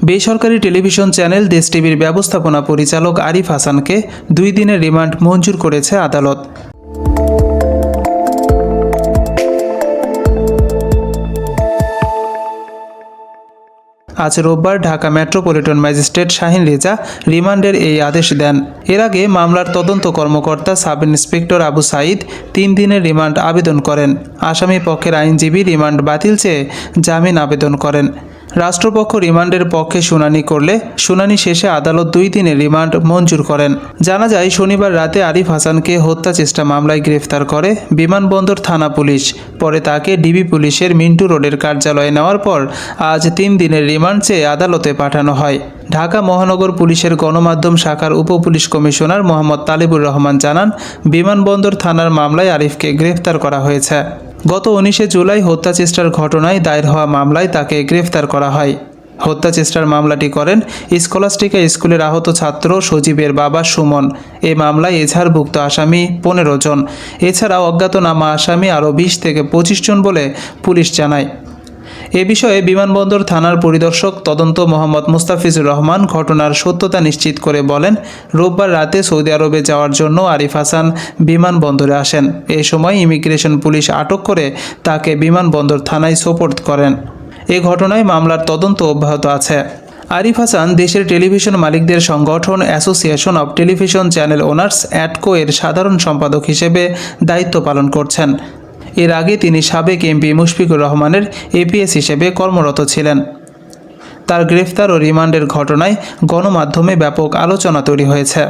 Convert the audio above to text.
বেসরকারি television channel দেশ টিভির ব্যবস্থাপনা পরিচালক আরিফ হাসানকে 2 দিনের রিমান্ড মঞ্জুর করেছে আদালত। আজ রোববার ঢাকা মেট্রোপলিটন ম্যাজিস্ট্রেট শাহিন রেজা রিমান্ডের এই আদেশ দেন। এর আগে মামলার তদন্ত কর্মকর্তা সাব ইন্সপেক্টর আবু সাঈদ 3 দিনের রিমান্ড আবেদন করেন। আসামি পক্ষের আইনজীবী রিমান্ড বাতিল চেয়ে জামিন আবেদন করেন। রাষ্ট্রপক্ষ রিমান্ডের পক্ষে শুনানি করলে শুনানি শেষে আদালত 2 দিনের রিমান্ড মঞ্জুর করেন। জানা যায়, শনিবার রাতে আরিফ হাসানকে হত্যা চেষ্টা মামলায় গ্রেফতার করে বিমানবন্দর থানা পুলিশ। পরে তাকে ডিবি পুলিশের মিন্টু রোডের কার্যালয়ে নেওয়ার পর আজ 3 দিনের রিমান্ড চেয়ে আদালতে পাঠানো হয়। ঢাকা মহানগর পুলিশের গণমাধ্যম শাখার উপপুলিশ কমিশনার মোহাম্মদ তালেবুর রহমান জানান, বিমানবন্দর থানার মামলায় আরিফকে গ্রেফতার করা হয়েছে। গত 19 জুলাই হত্যা চেষ্টার ঘটনায় দায়ের হওয়া মামলায় তাকে গ্রেফতার করা হয়। হত্যা চেষ্টার মামলাটি করেন স্কলাস্টিকা স্কুলের আহত ছাত্র সজীবের বাবা সুমন। এই মামলায় এজাহারভুক্ত আসামি 15 জন। এছাড়াও অজ্ঞাতনামা আসামি আরও 20 থেকে 25 জন বলে পুলিশ জানায়। এ বিষয়ে বিমানবন্দর থানার পরিদর্শক তদন্ত মোহাম্মদ মুস্তাফিজুর রহমান ঘটনার সত্যতা নিশ্চিত করে বলেন, রোববার রাতে সৌদি আরবে যাওয়ার জন্য আরিফ হাসান বিমানবন্দরে আসেন। এ সময় ইমিগ্রেশন পুলিশ আটক করে তাকে বিমানবন্দর থানায় সোপর্দ করেন। এ ঘটনায় মামলার তদন্ত অব্যাহত আছে। আরিফ হাসান দেশের টেলিভিশন মালিকদের সংগঠন association of television channel owners অ্যাটকো এর সাধারণ সম্পাদক হিসেবে দায়িত্ব পালন করছেন। এর আগে তিনি সাবেক এমপি মুশফিকুর রহমানের এপিএস হিসেবে কর্মরত ছিলেন। তার গ্রেফতার ও রিমান্ডের ঘটনায় গণমাধ্যমে ব্যাপক আলোচনা তৈরি হয়েছে।